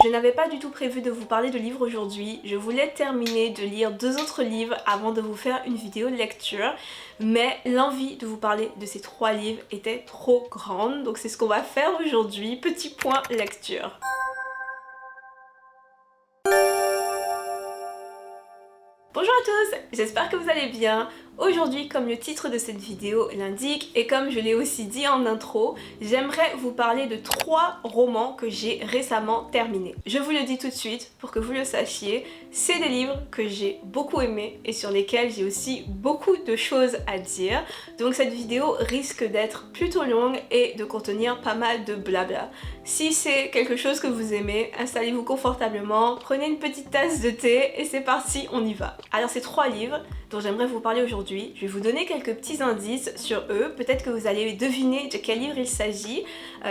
Je n'avais pas du tout prévu de vous parler de livres aujourd'hui, je voulais terminer de lire 2 autres livres avant de vous faire une vidéo de lecture, mais l'envie de vous parler de ces 3 livres était trop grande, donc c'est ce qu'on va faire aujourd'hui, petit point lecture. Bonjour à tous, j'espère que vous allez bien. Aujourd'hui, comme le titre de cette vidéo l'indique et comme je l'ai aussi dit en intro, j'aimerais vous parler de 3 romans que j'ai récemment terminés. Je vous le dis tout de suite pour que vous le sachiez, c'est des livres que j'ai beaucoup aimés et sur lesquels j'ai aussi beaucoup de choses à dire. Donc cette vidéo risque d'être plutôt longue et de contenir pas mal de blabla. Si c'est quelque chose que vous aimez, installez-vous confortablement, prenez une petite tasse de thé et c'est parti, on y va. Alors ces 3 livres dont j'aimerais vous parler aujourd'hui, je vais vous donner quelques petits indices sur eux, peut-être que vous allez deviner de quel livre il s'agit.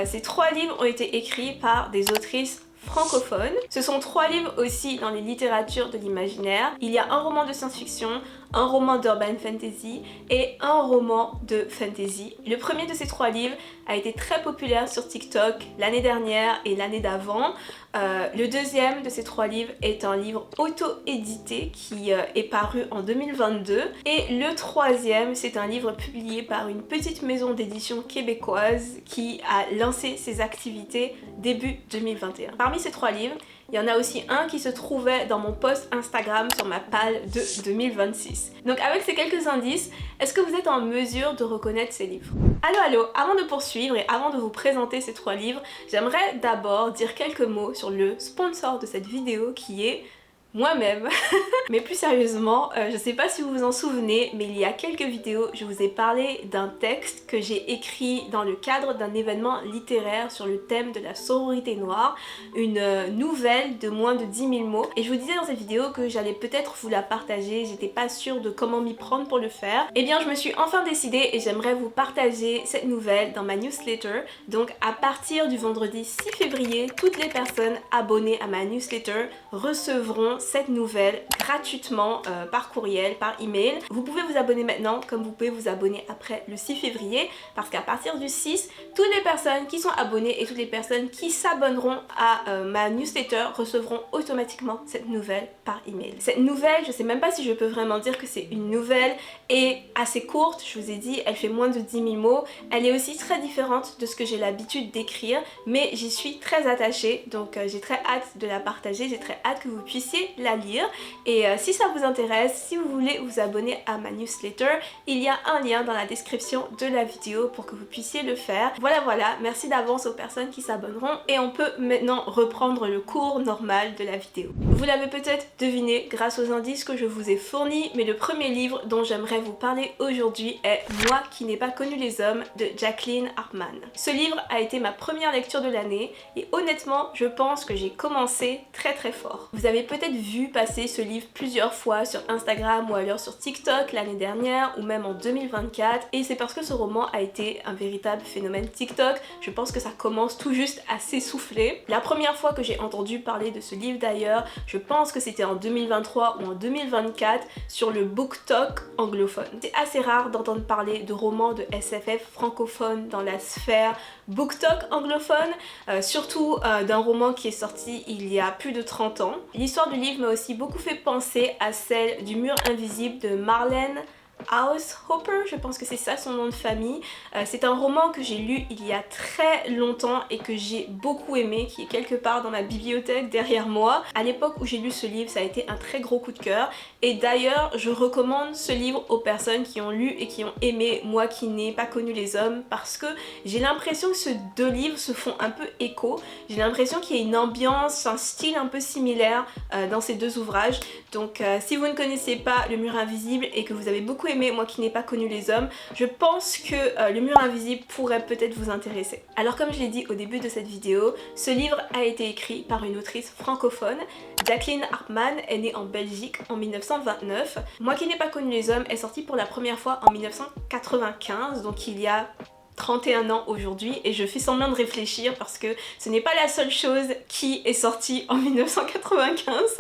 Ces 3 livres ont été écrits par des autrices francophones. Ce sont 3 livres aussi dans les littératures de l'imaginaire. Il y a un roman de science-fiction, un roman d'urban fantasy et un roman de fantasy. Le premier de ces 3 livres a été très populaire sur TikTok l'année dernière et l'année d'avant. Le deuxième de ces 3 livres est un livre auto-édité qui est paru en 2022. Et le troisième, c'est un livre publié par une petite maison d'édition québécoise qui a lancé ses activités début 2021. Parmi ces 3 livres, il y en a aussi un qui se trouvait dans mon post Instagram sur ma palle de 2026. Donc avec ces quelques indices, est-ce que vous êtes en mesure de reconnaître ces livres? Allô, avant de poursuivre et avant de vous présenter ces 3 livres, j'aimerais d'abord dire quelques mots sur le sponsor de cette vidéo qui est moi-même. Mais plus sérieusement, je sais pas si vous vous en souvenez, mais il y a quelques vidéos, je vous ai parlé d'un texte que j'ai écrit dans le cadre d'un événement littéraire sur le thème de la sororité noire, une nouvelle de moins de 10 000 mots. Et je vous disais dans cette vidéo que j'allais peut-être vous la partager, j'étais pas sûre de comment m'y prendre pour le faire. Et bien je me suis enfin décidée et j'aimerais vous partager cette nouvelle dans ma newsletter. Donc à partir du vendredi 6 février, toutes les personnes abonnées à ma newsletter recevront cette nouvelle gratuitement par courriel, par email. Vous pouvez vous abonner maintenant comme vous pouvez vous abonner après le 6 février parce qu'à partir du 6, toutes les personnes qui sont abonnées et toutes les personnes qui s'abonneront à ma newsletter recevront automatiquement cette nouvelle par email. Cette nouvelle, je sais même pas si je peux vraiment dire que c'est une nouvelle, est assez courte, je vous ai dit, elle fait moins de 10 000 mots. Elle est aussi très différente de ce que j'ai l'habitude d'écrire, mais j'y suis très attachée, donc j'ai très hâte de la partager, j'ai très hâte que vous puissiez la lire. Et si ça vous intéresse, si vous voulez vous abonner à ma newsletter, il y a un lien dans la description de la vidéo pour que vous puissiez le faire. Voilà, merci d'avance aux personnes qui s'abonneront et on peut maintenant reprendre le cours normal de la vidéo. Vous l'avez peut-être deviné grâce aux indices que je vous ai fournis, mais le premier livre dont j'aimerais vous parler aujourd'hui est Moi qui n'ai pas connu les hommes de Jacqueline Hartman. Ce livre a été ma première lecture de l'année et honnêtement, je pense que j'ai commencé très fort. Vous avez peut-être vu passer ce livre plusieurs fois sur Instagram ou alors sur TikTok l'année dernière ou même en 2024 et c'est parce que ce roman a été un véritable phénomène TikTok. Je pense que ça commence tout juste à s'essouffler. La première fois que j'ai entendu parler de ce livre d'ailleurs, je pense que c'était en 2023 ou en 2024 sur le BookTok anglophone. C'est assez rare d'entendre parler de romans de SFF francophones dans la sphère BookTok anglophone, surtout d'un roman qui est sorti il y a plus de 30 ans. L'histoire du livre m'a aussi beaucoup fait penser à celle du Mur invisible de Marlene Haushopper, je pense que c'est ça son nom de famille. C'est un roman que j'ai lu il y a très longtemps et que j'ai beaucoup aimé, qui est quelque part dans ma bibliothèque derrière moi. À l'époque où j'ai lu ce livre, ça a été un très gros coup de cœur et d'ailleurs je recommande ce livre aux personnes qui ont lu et qui ont aimé Moi qui n'ai pas connu les hommes parce que j'ai l'impression que ces 2 livres se font un peu écho. J'ai l'impression qu'il y a une ambiance, un style un peu similaire dans ces 2 ouvrages. Donc si vous ne connaissez pas Le Mur invisible et que vous avez beaucoup aimé Moi qui n'ai pas connu les hommes, je pense que Le Mur invisible pourrait peut-être vous intéresser. Alors comme je l'ai dit au début de cette vidéo, ce livre a été écrit par une autrice francophone. Jacqueline Hartman est née en Belgique en 1929. Moi qui n'ai pas connu les hommes est sorti pour la première fois en 1995, donc il y a 31 ans aujourd'hui et je fais semblant de réfléchir parce que ce n'est pas la seule chose qui est sortie en 1995.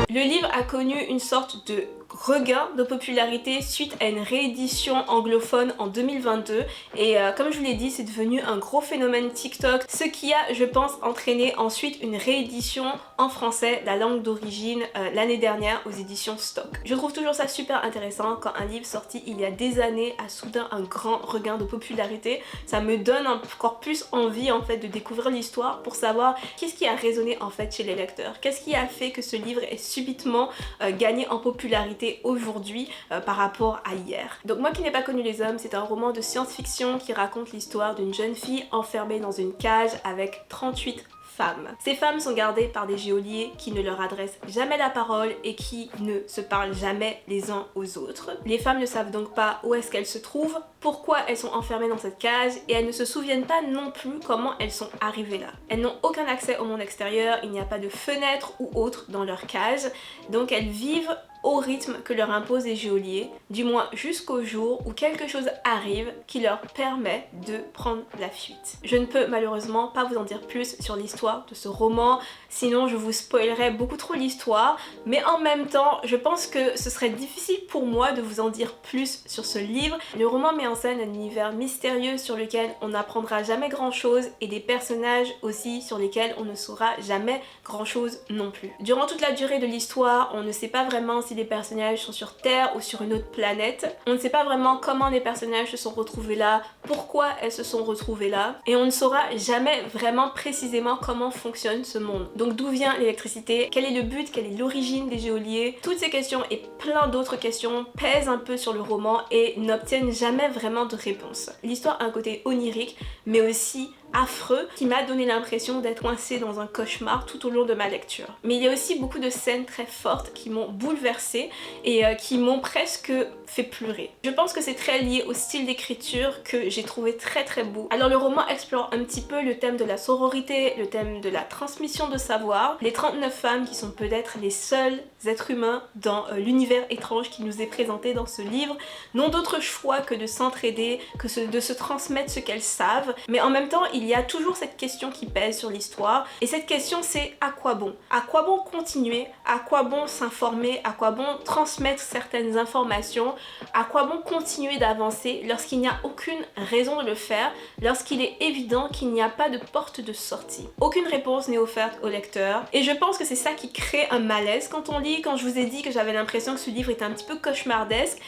Le livre a connu une sorte de regain de popularité suite à une réédition anglophone en 2022 et comme je vous l'ai dit, c'est devenu un gros phénomène TikTok, ce qui a, je pense, entraîné ensuite une réédition en français, la langue d'origine, l'année dernière aux éditions Stock. Je trouve toujours ça super intéressant quand un livre sorti il y a des années a soudain un grand regain de popularité. Ça me donne encore plus envie en fait de découvrir l'histoire pour savoir qu'est-ce qui a résonné en fait chez les lecteurs, qu'est-ce qui a fait que ce livre ait subitement gagné en popularité aujourd'hui par rapport à hier. Donc Moi qui n'ai pas connu les hommes, c'est un roman de science-fiction qui raconte l'histoire d'une jeune fille enfermée dans une cage avec 38 femmes. Ces femmes sont gardées par des geôliers qui ne leur adressent jamais la parole et qui ne se parlent jamais les uns aux autres. Les femmes ne savent donc pas où est-ce qu'elles se trouvent, pourquoi elles sont enfermées dans cette cage et elles ne se souviennent pas non plus comment elles sont arrivées là. Elles n'ont aucun accès au monde extérieur, il n'y a pas de fenêtre ou autre dans leur cage, donc elles vivent au rythme que leur imposent les geôliers, du moins jusqu'au jour où quelque chose arrive qui leur permet de prendre la fuite. Je ne peux malheureusement pas vous en dire plus sur l'histoire de ce roman, sinon je vous spoilerais beaucoup trop l'histoire, mais en même temps je pense que ce serait difficile pour moi de vous en dire plus sur ce livre. Le roman met en scène un univers mystérieux sur lequel on n'apprendra jamais grand chose et des personnages aussi sur lesquels on ne saura jamais grand chose non plus. Durant toute la durée de l'histoire, on ne sait pas vraiment si les personnages sont sur Terre ou sur une autre planète. On ne sait pas vraiment comment les personnages se sont retrouvés là, pourquoi elles se sont retrouvées là, et on ne saura jamais vraiment précisément comment fonctionne ce monde. Donc d'où vient l'électricité, quel est le but, quelle est l'origine des geôliers, toutes ces questions et plein d'autres questions pèsent un peu sur le roman et n'obtiennent jamais vraiment de réponse. L'histoire a un côté onirique, mais aussi affreux qui m'a donné l'impression d'être coincée dans un cauchemar tout au long de ma lecture. Mais il y a aussi beaucoup de scènes très fortes qui m'ont bouleversée et qui m'ont presque fait pleurer. Je pense que c'est très lié au style d'écriture que j'ai trouvé très beau. Alors le roman explore un petit peu le thème de la sororité, le thème de la transmission de savoir. Les 39 femmes qui sont peut-être les seuls êtres humains dans l'univers étrange qui nous est présenté dans ce livre n'ont d'autre choix que de s'entraider, de se transmettre ce qu'elles savent, mais en même temps il y a toujours cette question qui pèse sur l'histoire et cette question c'est à quoi bon? À quoi bon continuer? À quoi bon s'informer? À quoi bon transmettre certaines informations? À quoi bon continuer d'avancer lorsqu'il n'y a aucune raison de le faire, lorsqu'il est évident qu'il n'y a pas de porte de sortie? Aucune réponse n'est offerte au lecteur et je pense que c'est ça qui crée un malaise quand on lit. Quand je vous ai dit que j'avais l'impression que ce livre était un petit peu cauchemardesque,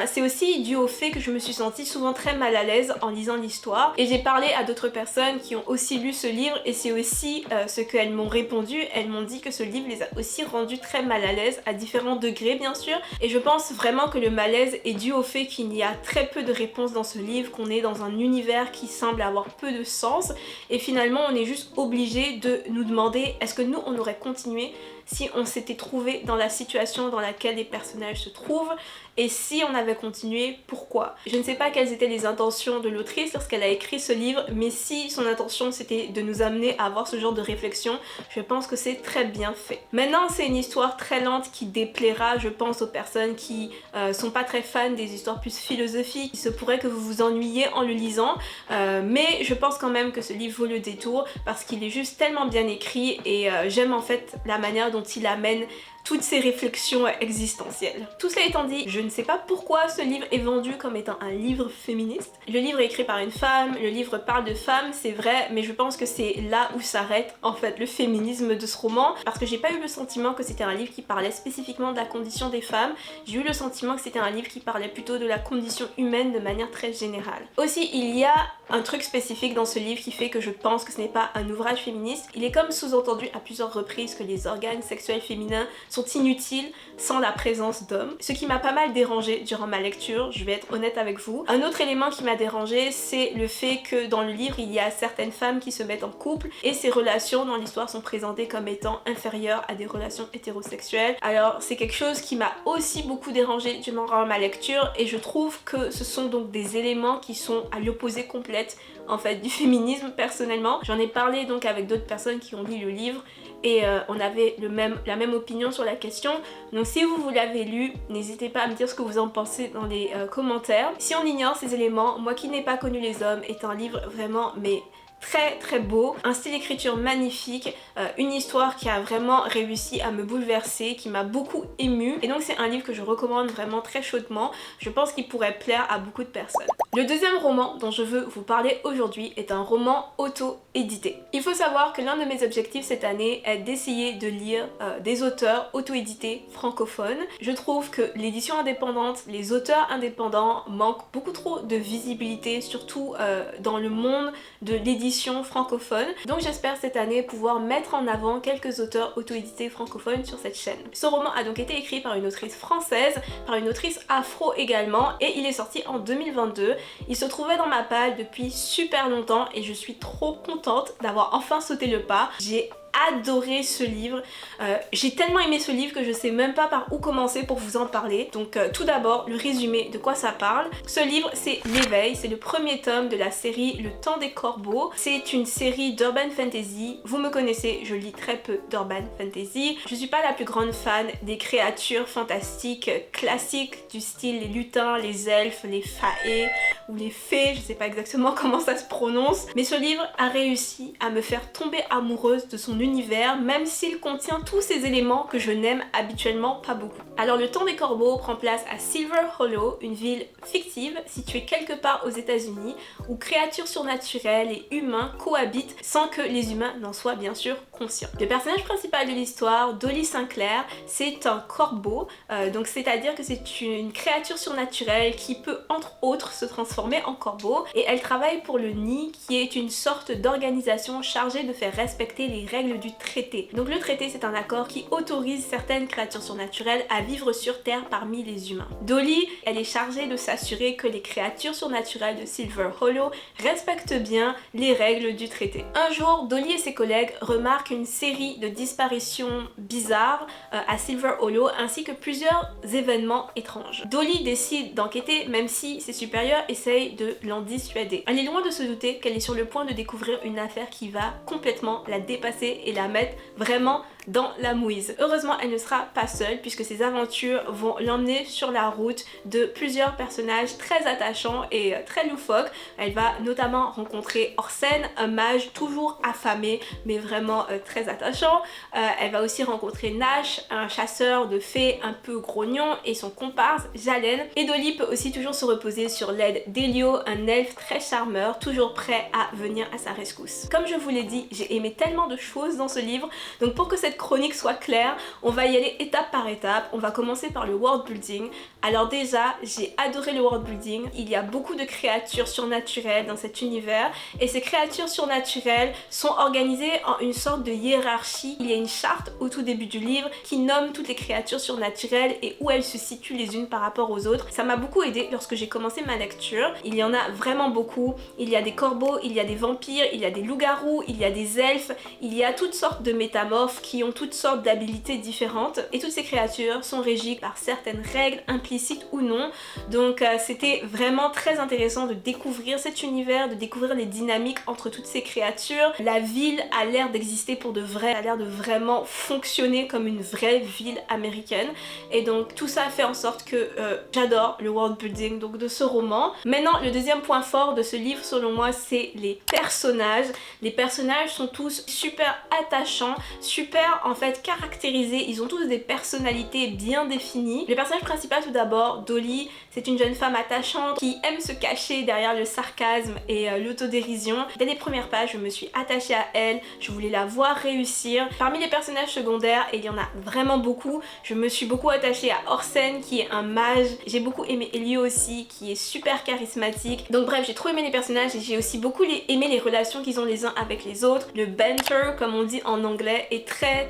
c'est aussi dû au fait que je me suis sentie souvent très mal à l'aise en lisant l'histoire et j'ai parlé à d'autres personnes qui ont aussi lu ce livre et c'est aussi ce qu'elles m'ont répondu. Elles m'ont dit que ce livre les a aussi rendus très mal à l'aise à différents degrés bien sûr et je pense vraiment que le malaise est dû au fait qu'il y a très peu de réponses dans ce livre, qu'on est dans un univers qui semble avoir peu de sens et finalement on est juste obligé de nous demander est-ce que nous on aurait continué si on s'était trouvé dans la situation dans laquelle les personnages se trouvent et si on avait continué, pourquoi? Je ne sais pas quelles étaient les intentions de l'autrice lorsqu'elle a écrit ce livre, mais si son intention c'était de nous amener à avoir ce genre de réflexion, je pense que c'est très bien fait. Maintenant c'est une histoire très lente qui déplaira je pense aux personnes qui sont pas très fans des histoires plus philosophiques. Il se pourrait que vous vous ennuyiez en le lisant, mais je pense quand même que ce livre vaut le détour parce qu'il est juste tellement bien écrit et j'aime en fait la manière dont il amène toutes ces réflexions existentielles. Tout cela étant dit, je ne sais pas pourquoi ce livre est vendu comme étant un livre féministe. Le livre est écrit par une femme, le livre parle de femmes, c'est vrai, mais je pense que c'est là où s'arrête en fait le féminisme de ce roman, parce que j'ai pas eu le sentiment que c'était un livre qui parlait spécifiquement de la condition des femmes, j'ai eu le sentiment que c'était un livre qui parlait plutôt de la condition humaine de manière très générale. Aussi, il y a un truc spécifique dans ce livre qui fait que je pense que ce n'est pas un ouvrage féministe. Il est comme sous-entendu à plusieurs reprises que les organes sexuels féminins sont inutiles sans la présence d'hommes, ce qui m'a pas mal dérangée durant ma lecture, je vais être honnête avec vous. Un autre élément qui m'a dérangée, c'est le fait que dans le livre, il y a certaines femmes qui se mettent en couple et ces relations dans l'histoire sont présentées comme étant inférieures à des relations hétérosexuelles. Alors c'est quelque chose qui m'a aussi beaucoup dérangée durant ma lecture et je trouve que ce sont donc des éléments qui sont à l'opposé complète en fait du féminisme personnellement. J'en ai parlé donc avec d'autres personnes qui ont lu le livre et on avait la même opinion sur la question. Donc si vous l'avez lu, n'hésitez pas à me dire ce que vous en pensez dans les commentaires. Si on ignore ces éléments, Moi qui n'ai pas connu les hommes est un livre vraiment mais très très beau, un style d'écriture magnifique, une histoire qui a vraiment réussi à me bouleverser, qui m'a beaucoup émue, et donc c'est un livre que je recommande vraiment très chaudement. Je pense qu'il pourrait plaire à beaucoup de personnes. Le deuxième roman dont je veux vous parler aujourd'hui est un roman auto-édité. Il faut savoir que l'un de mes objectifs cette année est d'essayer de lire des auteurs auto-édités francophones. Je trouve que l'édition indépendante, les auteurs indépendants manquent beaucoup trop de visibilité, surtout dans le monde de l'édition francophone. Donc j'espère cette année pouvoir mettre en avant quelques auteurs auto-édités francophones sur cette chaîne. Ce roman a donc été écrit par une autrice française, par une autrice afro également, et il est sorti en 2022. Il se trouvait dans ma palle depuis super longtemps et je suis trop contente d'avoir enfin sauté le pas. J'ai adoré ce livre, j'ai tellement aimé ce livre que je sais même pas par où commencer pour vous en parler. Donc tout d'abord le résumé de quoi ça parle. Ce livre c'est L'éveil, c'est le premier tome de la série Le Temps des Corbeaux. C'est une série d'urban fantasy, vous me connaissez, je lis très peu d'urban fantasy. Je suis pas la plus grande fan des créatures fantastiques classiques du style les lutins, les elfes, les faées ou les fées, je sais pas exactement comment ça se prononce, mais ce livre a réussi à me faire tomber amoureuse de son univers, même s'il contient tous ces éléments que je n'aime habituellement pas beaucoup. Alors Le Temps des Corbeaux prend place à Silver Hollow, une ville fictive située quelque part aux États-Unis où créatures surnaturelles et humains cohabitent sans que les humains n'en soient bien sûr conscients. Le personnage principal de l'histoire, Dolly Sinclair, c'est un corbeau, donc c'est-à-dire que c'est une créature surnaturelle qui peut entre autres se transformer en corbeau, et elle travaille pour le Nid qui est une sorte d'organisation chargée de faire respecter les règles du traité. Donc le traité c'est un accord qui autorise certaines créatures surnaturelles à vivre sur Terre parmi les humains. Dolly, elle est chargée de s'assurer que les créatures surnaturelles de Silver Hollow respectent bien les règles du traité. Un jour, Dolly et ses collègues remarquent une série de disparitions bizarres à Silver Hollow ainsi que plusieurs événements étranges. Dolly décide d'enquêter même si ses supérieurs essayent de l'en dissuader. Elle est loin de se douter qu'elle est sur le point de découvrir une affaire qui va complètement la dépasser et la mettre vraiment dans la mouise. Heureusement, elle ne sera pas seule puisque ses aventures vont l'emmener sur la route de plusieurs personnages très attachants et très loufoques. Elle va notamment rencontrer Orsène, un mage toujours affamé mais vraiment très attachant. Elle va aussi rencontrer Nash, un chasseur de fées un peu grognon, et son comparse Jalen. Et Dolly peut aussi toujours se reposer sur l'aide d'Elio, un elfe très charmeur, toujours prêt à venir à sa rescousse. Comme je vous l'ai dit, j'ai aimé tellement de choses dans ce livre, donc pour que cette chronique soit claire, on va y aller étape par étape. On va commencer par le world building. Alors déjà, j'ai adoré le world building. Il y a beaucoup de créatures surnaturelles dans cet univers, et ces créatures surnaturelles sont organisées en une sorte de hiérarchie. Il y a une charte au tout début du livre qui nomme toutes les créatures surnaturelles et où elles se situent les unes par rapport aux autres. Ça m'a beaucoup aidé lorsque j'ai commencé ma lecture. Il y en a vraiment beaucoup. Il y a des corbeaux, il y a des vampires, il y a des loups-garous, il y a des elfes, il y a toutes sortes de métamorphes qui ont toutes sortes d'habilités différentes, et toutes ces créatures sont régies par certaines règles implicites ou non. Donc c'était vraiment très intéressant de découvrir cet univers, de découvrir les dynamiques entre toutes ces créatures. La ville a l'air d'exister pour de vrai, a l'air de vraiment fonctionner comme une vraie ville américaine, et donc tout ça fait en sorte que j'adore le world building donc de ce roman. Maintenant, le deuxième point fort de ce livre selon moi, c'est les personnages. Les personnages sont tous super attachants, super en fait caractérisés, ils ont tous des personnalités bien définies. Le personnage principal tout d'abord, Dolly, c'est une jeune femme attachante qui aime se cacher derrière le sarcasme et l'autodérision. Dès les premières pages, je me suis attachée à elle, je voulais la voir réussir. Parmi les personnages secondaires, et il y en a vraiment beaucoup, je me suis beaucoup attachée à Orsène qui est un mage. J'ai beaucoup aimé Elio aussi qui est super charismatique. Donc bref, j'ai trop aimé les personnages, et j'ai aussi beaucoup aimé les relations qu'ils ont les uns avec les autres. Le banter, comme on dit en anglais, est très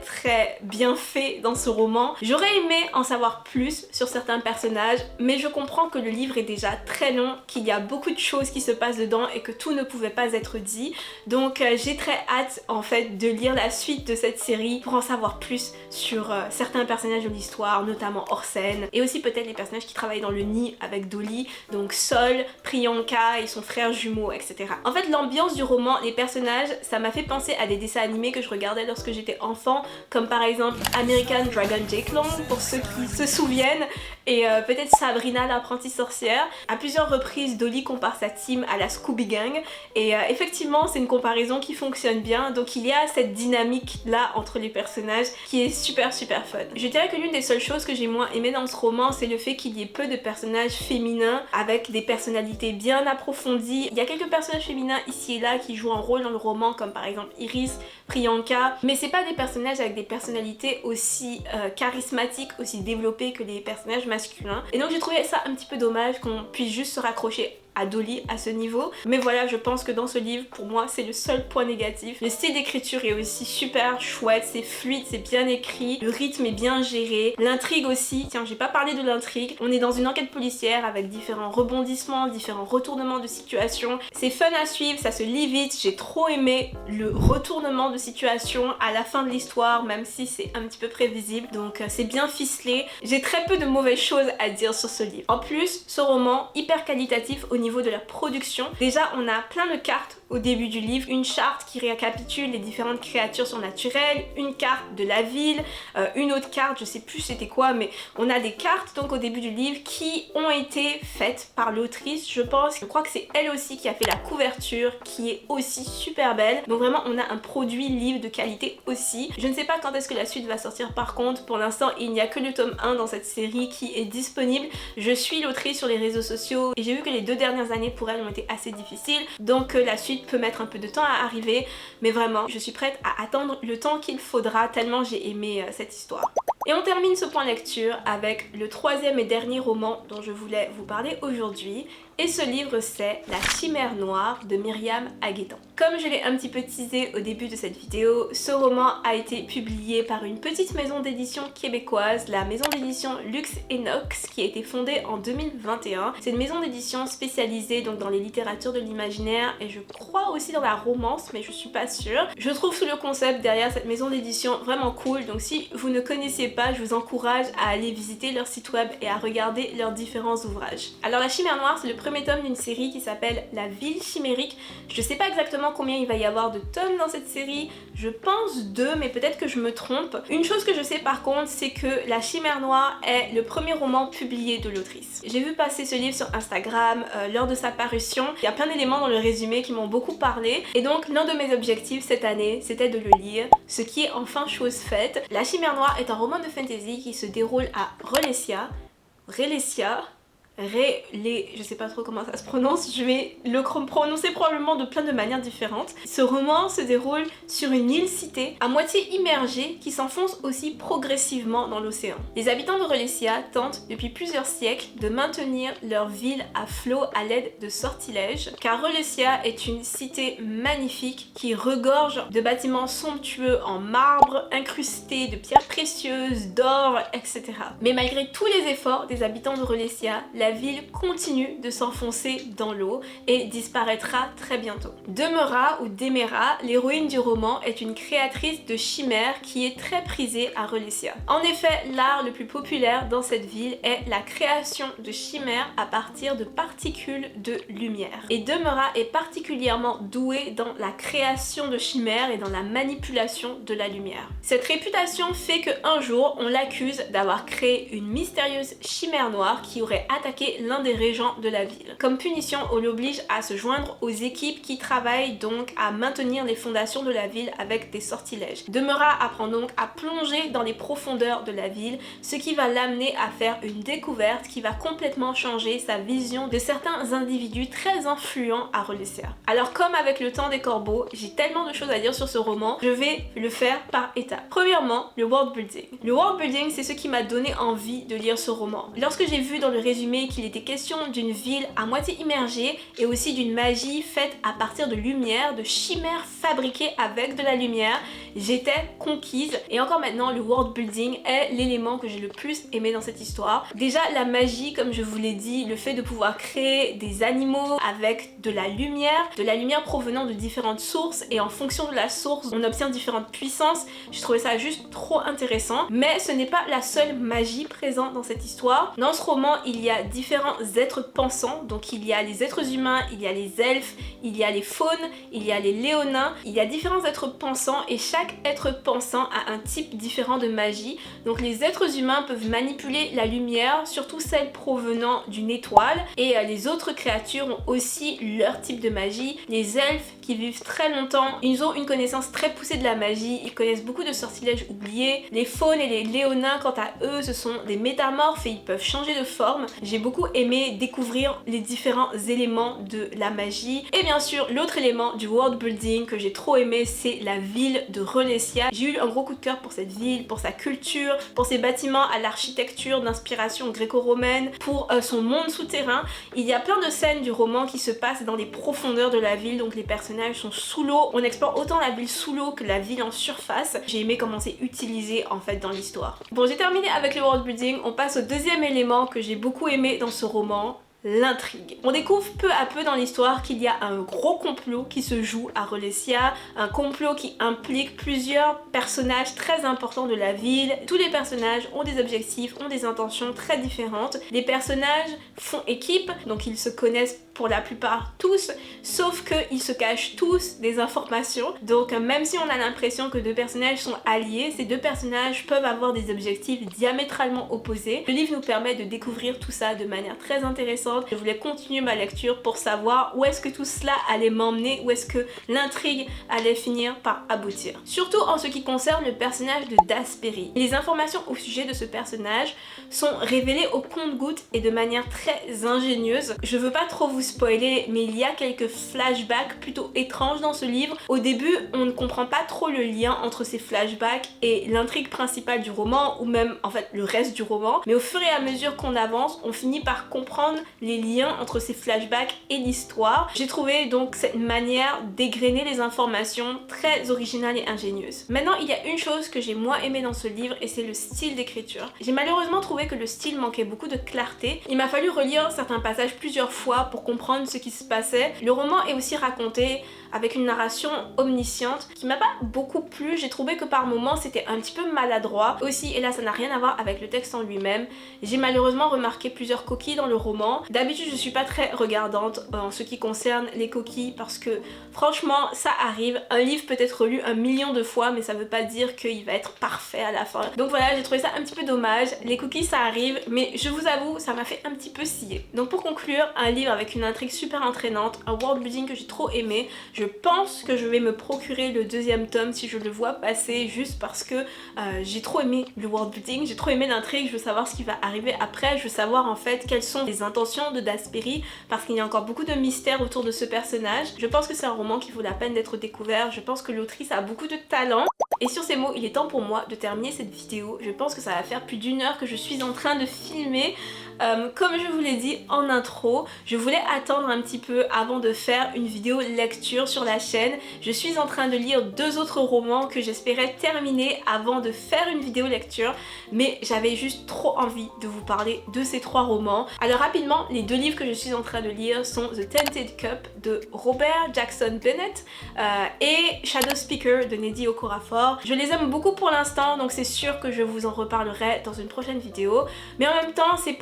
bien fait dans ce roman. J'aurais aimé en savoir plus sur certains personnages, mais je comprends que le livre est déjà très long, qu'il y a beaucoup de choses qui se passent dedans et que tout ne pouvait pas être dit. Donc j'ai très hâte en fait de lire la suite de cette série pour en savoir plus sur certains personnages de l'histoire, notamment Orsène, et aussi peut-être les personnages qui travaillent dans le Nid avec Dolly, donc Sol, Priyanka et son frère jumeau, etc. En fait, l'ambiance du roman, les personnages, ça m'a fait penser à des dessins animés que je regardais lorsque j'étais enfant, comme par exemple American Dragon Jake Long, pour ceux qui se souviennent. et peut-être Sabrina l'apprentie sorcière. À plusieurs reprises, Dolly compare sa team à la Scooby Gang et effectivement c'est une comparaison qui fonctionne bien, donc il y a cette dynamique là entre les personnages qui est super fun. Je dirais que l'une des seules choses que j'ai moins aimé dans ce roman, c'est le fait qu'il y ait peu de personnages féminins avec des personnalités bien approfondies. Il y a quelques personnages féminins ici et là qui jouent un rôle dans le roman, comme par exemple Iris, Priyanka, mais c'est pas des personnages avec des personnalités aussi charismatiques, aussi développées que les personnages masculins. Et donc j'ai trouvé ça un petit peu dommage qu'on puisse juste se raccrocher à Dolly à ce niveau, mais voilà, je pense que dans ce livre, pour moi, c'est le seul point négatif. Le style d'écriture est aussi super chouette, c'est fluide, c'est bien écrit, le rythme est bien géré, l'intrigue aussi, tiens, j'ai pas parlé de l'intrigue, on est dans une enquête policière avec différents rebondissements, différents retournements de situation, c'est fun à suivre, ça se lit vite, j'ai trop aimé le retournement de situation à la fin de l'histoire, même si c'est un petit peu prévisible, donc c'est bien ficelé, j'ai très peu de mauvaises choses à dire sur ce livre. En plus, ce roman, hyper qualitatif au niveau de la production. Déjà, on a plein de cartes au début du livre, une charte qui récapitule les différentes créatures surnaturelles, une carte de la ville, une autre carte, je sais plus c'était quoi, mais on a des cartes donc au début du livre qui ont été faites par l'autrice, je pense. Je crois que c'est elle aussi qui a fait la couverture, qui est aussi super belle. Donc vraiment, on a un produit livre de qualité aussi. Je ne sais pas quand est-ce que la suite va sortir par contre. Pour l'instant, il n'y a que le tome 1 dans cette série qui est disponible. Je suis l'autrice sur les réseaux sociaux et j'ai vu que les 2 dernières années pour elle ont été assez difficiles, donc la suite peut mettre un peu de temps à arriver, mais vraiment je suis prête à attendre le temps qu'il faudra tellement j'ai aimé cette histoire. Et on termine ce point lecture avec le 3e et dernier roman dont je voulais vous parler aujourd'hui. Et ce livre, c'est La Chimère Noire de Myriam Aguedan. Comme je l'ai un petit peu teasé au début de cette vidéo, ce roman a été publié par une petite maison d'édition québécoise, la maison d'édition Lux Enox, qui a été fondée en 2021. C'est une maison d'édition spécialisée donc dans les littératures de l'imaginaire et je crois aussi dans la romance, mais je suis pas sûre. Je trouve tout le concept derrière cette maison d'édition vraiment cool, donc si vous ne connaissiez pas, je vous encourage à aller visiter leur site web et à regarder leurs différents ouvrages. Alors La Chimère Noire, c'est le premier tome d'une série qui s'appelle La Ville Chimérique. Je sais pas exactement combien il va y avoir de tomes dans cette série, je pense 2, mais peut-être que je me trompe. Une chose que je sais par contre, c'est que La Chimère Noire est le premier roman publié de l'autrice. J'ai vu passer ce livre sur Instagram lors de sa parution. Il y a plein d'éléments dans le résumé qui m'ont beaucoup parlé et donc l'un de mes objectifs cette année, c'était de le lire, ce qui est enfin chose faite. La Chimère Noire est un roman de fantasy qui se déroule à Relécia, je sais pas trop comment ça se prononce, je vais le prononcer probablement de plein de manières différentes. Ce roman se déroule sur une île-cité à moitié immergée qui s'enfonce aussi progressivement dans l'océan. Les habitants de Relécia tentent depuis plusieurs siècles de maintenir leur ville à flot à l'aide de sortilèges, car Relécia est une cité magnifique qui regorge de bâtiments somptueux en marbre, incrustés de pierres précieuses, d'or, etc. Mais malgré tous les efforts des habitants de Relécia, la ville continue de s'enfoncer dans l'eau et disparaîtra très bientôt. Demera ou Demera, l'héroïne du roman, est une créatrice de chimères qui est très prisée à Relécia. En effet, l'art le plus populaire dans cette ville est la création de chimères à partir de particules de lumière. Et Demera est particulièrement douée dans la création de chimères et dans la manipulation de la lumière. Cette réputation fait qu'un jour, on l'accuse d'avoir créé une mystérieuse chimère noire qui aurait attaqué l'un des régents de la ville. Comme punition, on l'oblige à se joindre aux équipes qui travaillent donc à maintenir les fondations de la ville avec des sortilèges. Demera apprend donc à plonger dans les profondeurs de la ville, ce qui va l'amener à faire une découverte qui va complètement changer sa vision de certains individus très influents à Relécia. Alors comme avec le temps des corbeaux, j'ai tellement de choses à dire sur ce roman, je vais le faire par étapes. Premièrement, le world building. Le world building, c'est ce qui m'a donné envie de lire ce roman. Lorsque j'ai vu dans le résumé qu'il était question d'une ville à moitié immergée et aussi d'une magie faite à partir de lumière, de chimères fabriquées avec de la lumière, j'étais conquise. Et encore maintenant, le world building est l'élément que j'ai le plus aimé dans cette histoire. Déjà la magie, comme je vous l'ai dit, le fait de pouvoir créer des animaux avec de la lumière provenant de différentes sources et en fonction de la source on obtient différentes puissances. Je trouvais ça juste trop intéressant, mais ce n'est pas la seule magie présente dans cette histoire. Dans ce roman, il y a différents êtres pensants, donc il y a les êtres humains, il y a les elfes, il y a les faunes, il y a les léonins, il y a différents êtres pensants et chaque chaque être pensant a un type différent de magie. Donc les êtres humains peuvent manipuler la lumière, surtout celle provenant d'une étoile, et les autres créatures ont aussi leur type de magie. Les elfes qui vivent très longtemps, ils ont une connaissance très poussée de la magie, ils connaissent beaucoup de sortilèges oubliés. Les faunes et les léonins, quant à eux, ce sont des métamorphes et ils peuvent changer de forme. J'ai beaucoup aimé découvrir les différents éléments de la magie. Et bien sûr, l'autre élément du world building que j'ai trop aimé, c'est la ville de Relessia. J'ai eu un gros coup de cœur pour cette ville, pour sa culture, pour ses bâtiments à l'architecture d'inspiration gréco-romaine, pour son monde souterrain. Il y a plein de scènes du roman qui se passent dans les profondeurs de la ville, donc les personnages sont sous l'eau. On explore autant la ville sous l'eau que la ville en surface. J'ai aimé comment c'est utilisé en fait dans l'histoire. Bon, j'ai terminé avec le world building. On passe au deuxième élément que j'ai beaucoup aimé dans ce roman, l'intrigue. On découvre peu à peu dans l'histoire qu'il y a un gros complot qui se joue à Relessia, un complot qui implique plusieurs personnages très importants de la ville. Tous les personnages ont des objectifs, ont des intentions très différentes. Les personnages font équipe, donc ils se connaissent pour la plupart tous, sauf qu'ils se cachent tous des informations. Donc même si on a l'impression que deux personnages sont alliés, ces deux personnages peuvent avoir des objectifs diamétralement opposés. Le livre nous permet de découvrir tout ça de manière très intéressante. Je voulais continuer ma lecture pour savoir où est-ce que tout cela allait m'emmener, où est-ce que l'intrigue allait finir par aboutir. Surtout en ce qui concerne le personnage de Dasperi. Les informations au sujet de ce personnage sont révélées au compte-gouttes et de manière très ingénieuse. Je veux pas trop vous spoiler, mais il y a quelques flashbacks plutôt étranges dans ce livre. Au début, on ne comprend pas trop le lien entre ces flashbacks et l'intrigue principale du roman, ou même en fait le reste du roman. Mais au fur et à mesure qu'on avance, on finit par comprendre les liens entre ces flashbacks et l'histoire. J'ai trouvé donc cette manière d'égrener les informations très originale et ingénieuse. Maintenant, il y a une chose que j'ai moins aimé dans ce livre et c'est le style d'écriture. J'ai malheureusement trouvé que le style manquait beaucoup de clarté. Il m'a fallu relire certains passages plusieurs fois pour comprendre ce qui se passait. Le roman est aussi raconté avec une narration omnisciente qui m'a pas beaucoup plu. J'ai trouvé que par moments c'était un petit peu maladroit. Aussi, et là ça n'a rien à voir avec le texte en lui-même, j'ai malheureusement remarqué plusieurs coquilles dans le roman. D'habitude je suis pas très regardante en ce qui concerne les coquilles parce que franchement ça arrive. Un livre peut être lu 1 million de fois mais ça veut pas dire qu'il va être parfait à la fin. Donc voilà, j'ai trouvé ça un petit peu dommage. Les coquilles ça arrive, mais je vous avoue ça m'a fait un petit peu scier. Donc pour conclure, un livre avec une intrigue super entraînante, un world building que j'ai trop aimé. Je pense que je vais me procurer le deuxième tome si je le vois passer, juste parce que j'ai trop aimé le world building, j'ai trop aimé l'intrigue, je veux savoir ce qui va arriver après, je veux savoir en fait quelles sont les intentions de Dasperi parce qu'il y a encore beaucoup de mystères autour de ce personnage. Je pense que c'est un roman qui vaut la peine d'être découvert, je pense que l'autrice a beaucoup de talent. Et sur ces mots, il est temps pour moi de terminer cette vidéo. Je pense que ça va faire plus d'1 heure que je suis en train de filmer. Comme je vous l'ai dit en intro, je voulais attendre un petit peu avant de faire une vidéo lecture sur la chaîne. Je suis en train de lire 2 autres romans que j'espérais terminer avant de faire une vidéo lecture, mais j'avais juste trop envie de vous parler de ces 3 romans. Alors rapidement, les 2 livres que je suis en train de lire sont The Tented Cup de Robert Jackson Bennett et Shadow Speaker de Nnedi Okorafor. Je les aime beaucoup pour l'instant, donc c'est sûr que je vous en reparlerai dans une prochaine vidéo, mais en même temps c'est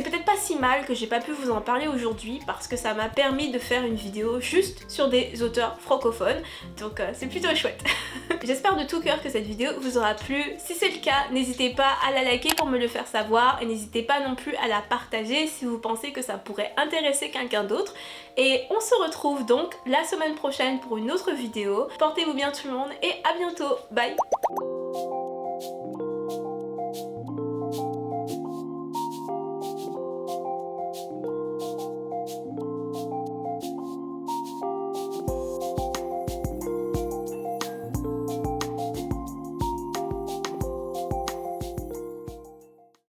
peut-être pas si mal que j'ai pas pu vous en parler aujourd'hui parce que ça m'a permis de faire une vidéo juste sur des auteurs francophones, donc c'est plutôt chouette. J'espère de tout cœur que cette vidéo vous aura plu. Si c'est le cas, n'hésitez pas à la liker pour me le faire savoir et n'hésitez pas non plus à la partager si vous pensez que ça pourrait intéresser quelqu'un d'autre. Et on se retrouve donc la semaine prochaine pour une autre vidéo. Portez-vous bien tout le monde et à bientôt, bye!